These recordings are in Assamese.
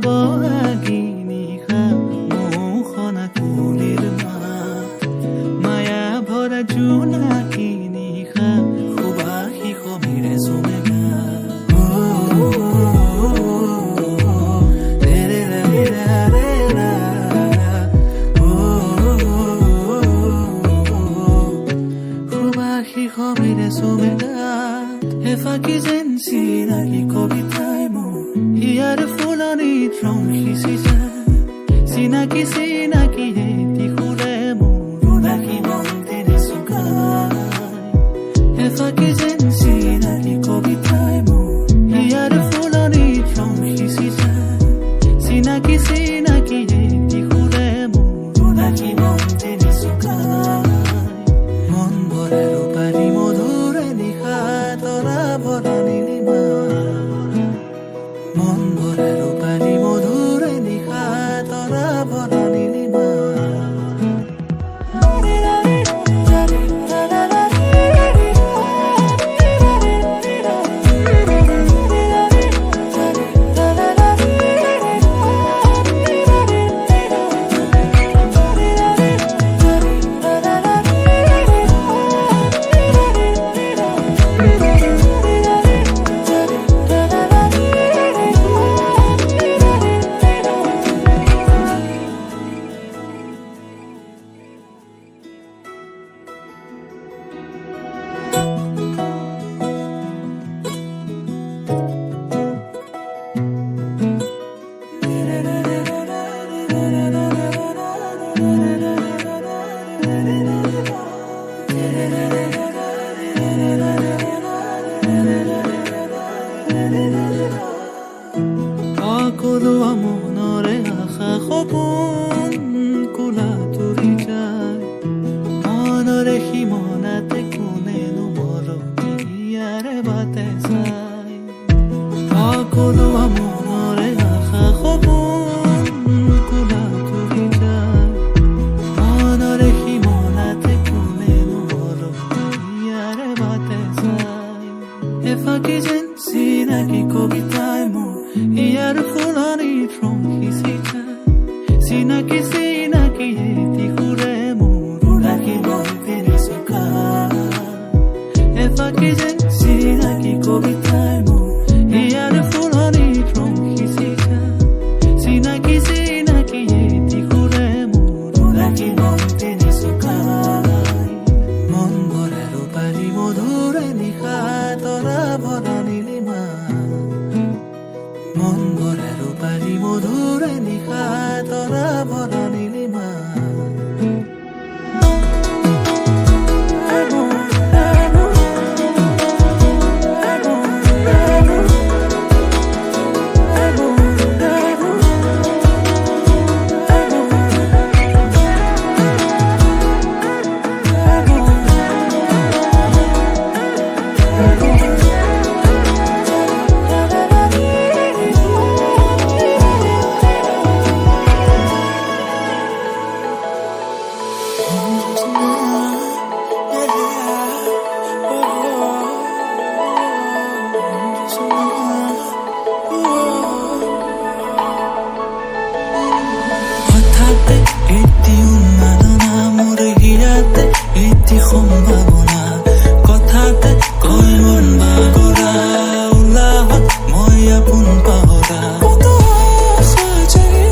বহাগিনী খা মোহনা কুলিৰ মাত মায়া ভৰা জোনাকিনী খা সুবাসী সমীৰে চুমেগা সুবাসী সমীৰে চুমেগা এফাকি যেন চিনাকি কবিতাই মোৰ হিয়াৰ ফুলনিত ৰং সিঁচি যায় চিনাকি চিনাকি এটি সুৰে মোৰ ৰাখি মন্দিৰে চুকাই এফাকি যেন চিনাকি কবিতাই মোৰ হিয়াৰ ফুলনিত ৰং সিঁচি যায় চিনাকি চিনাকি এটি সুৰে মোৰ ৰাখি মন্দিৰে চুকাই মন ভৰে ৰূপালী মধুৰে নিশা তৰা ভৰা নীলিমা মন ভৰে ৰূপালী মধুৰে নিশা তৰা ভৰা নীলিমা সকলোৱা মনৰে আশা সপোন কোলা তুলি যায় মনৰে সীমনাতে কোনেনো মৰমীয়াৰে বাটে চাই সকলোৱা মনৰে আশা সপোন কোলা তুলি যায় মনৰে সীমনাতে কোনেনো মৰমীয়াৰে বাটে চাই এফাকি যেন চিনাকি কবিতাই মোৰ ইয়াৰ ফুলনিত ৰং সিঁচি যায় চিনাকি চিনাকি এটি সুৰে মোৰ ৰাখি মন্দিৰে চুকাই এফাকি যেন চিনাকি কবিতাই মোৰ ইয়াৰ ফুলনিত ৰং সিঁচি যায় চিনাকি চিনাকি এটি সুৰে মোৰ ৰাখি মন্দিৰে চুকাই মন ভৰে ৰূপালী মধুৰে নিশা তৰা ভৰা নীলিমা মন ভৰে ৰূপালী মধুৰে নিশা তৰা ভৰা নীলিমা সম্ভাৱনা কথাতে কয় মন বাগৰা উলাহত মই আপোন পাহৰা কত আশা জাগি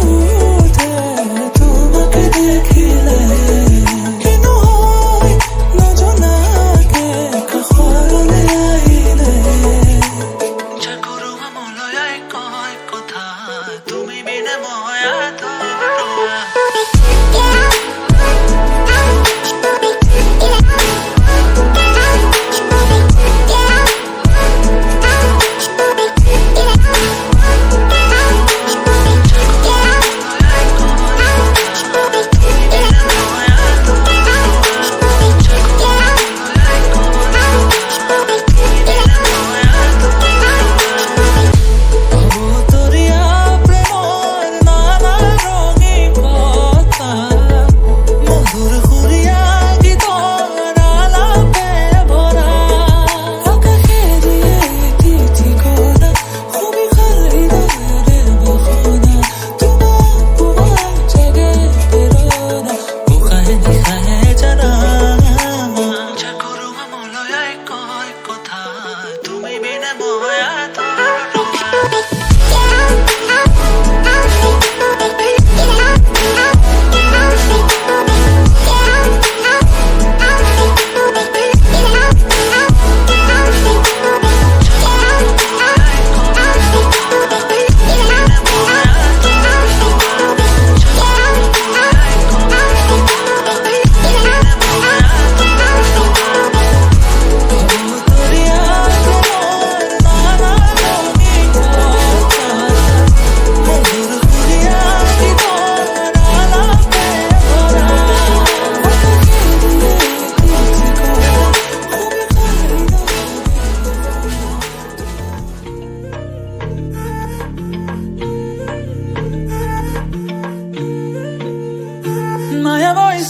উঠে তোমাকে দেখিলে কিনো হয় নজনাকে কাষৰলে আহিলে জাগৰুৱা মলয়াই কয় কথা তুমি বিনে মই আধৰুৱা প্ৰেমৰ নানা ৰঙে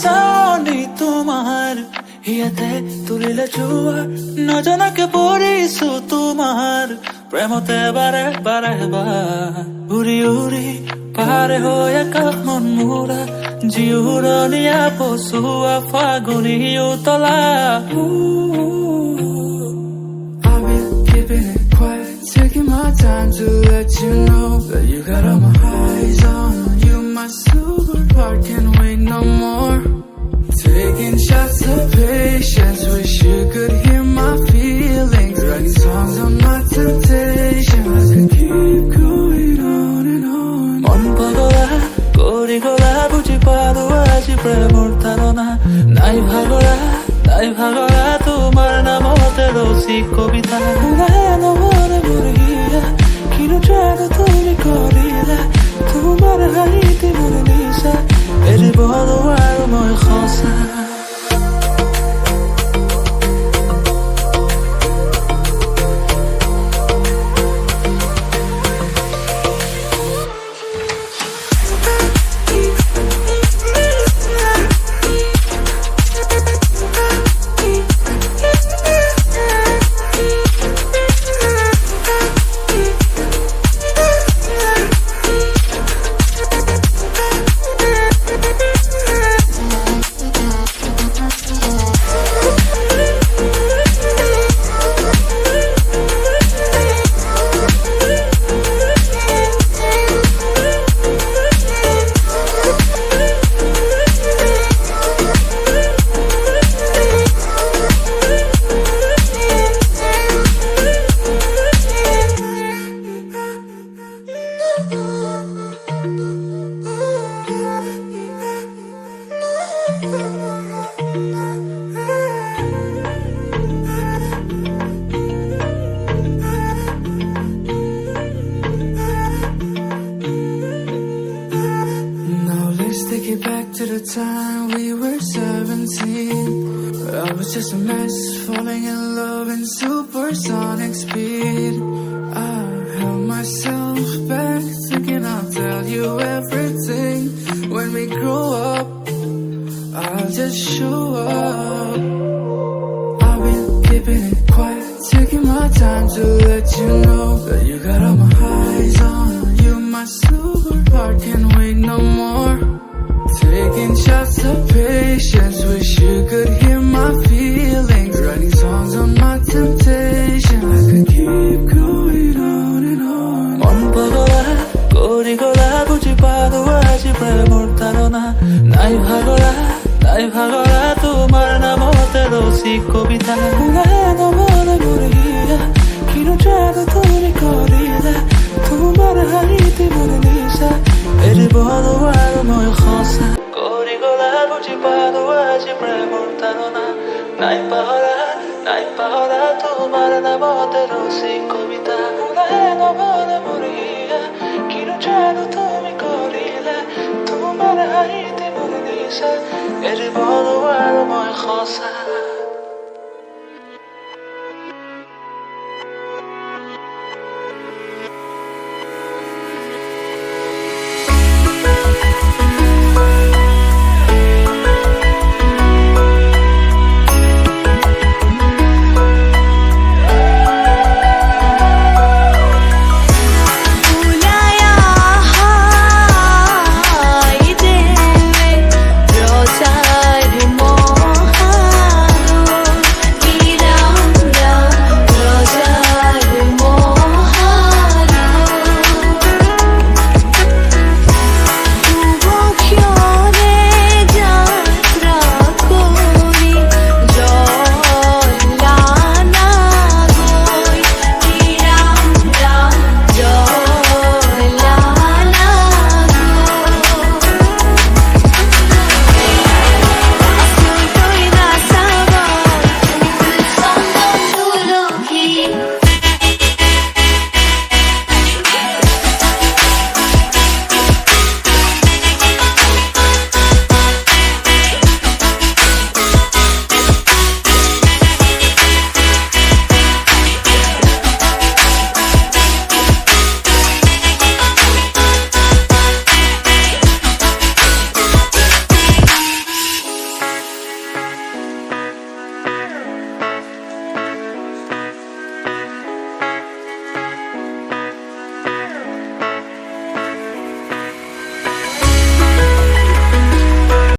চাৱনি তোমাৰ ইয়াতে তুলিলে জোৱাৰ নজনাকে পৰিছো তোমাৰ প্ৰেমতে বাৰে বাৰে বাৰ উৰি উৰি পাৰে হৈ আকাশ মন মোৰা জিউৰণীয়া পচুৱা ফাগুনী উতলা I've been keeping it quiet, taking my time to let you know that you got all my eyes on you, my superheart can't wait no more. Taking shots of patience, wish you could hear my feelings. Writing songs on my temptation, I could keep going on and on. মন পাগলা কৰি গলা বুজি পালো আজি প্ৰেমৰ ধাৰণা নাই ভাগৰা তোমাৰ নামতে ৰচি কবিতা ওলাই নমনে মৰিয়া কিনো জানো তুমি কৰিলা তোমাৰ হাঁহিতে মোৰ নিচা এৰিব নোৱাৰো মই সঁচা Now let's take it back to the time we were 17. I was just a mess, falling in love in supersonic speed. I held myself back, thinking I'll tell you everything. When we grow up, I'll just show up. I've been keeping it quiet, taking my time to let you know that you got all my eyes on you, my superheart can't wait no more. Taking shots of patience, wish you could hear my feelings. Writing songs on my temptation, I could keep going on and on. মন পাগলা কৰি গলা বুজি পালো আজি প্ৰেমৰ ধাৰণা নাই ভাগৰা তোমাৰ নামতে ৰচি কবিতা ওলাই নমনে মৰিয়া কিনো জানো তুমি কৰিলা তোমাৰ হাঁহিতে মোৰ নিচা এৰিব নোৱাৰো মই সঁচা কৰি গলা বুজি পালো আজি প্ৰেমৰ ধাৰণা নাই পাহৰা তোমাৰ নামতে ৰচি কবিতা ওলাই নমনে মৰিয়া কিনো জানো তুমি কৰিলা তোমাৰ হাঁহিতে মোৰ নিচা এৰিব নোৱাৰো মই সঁচা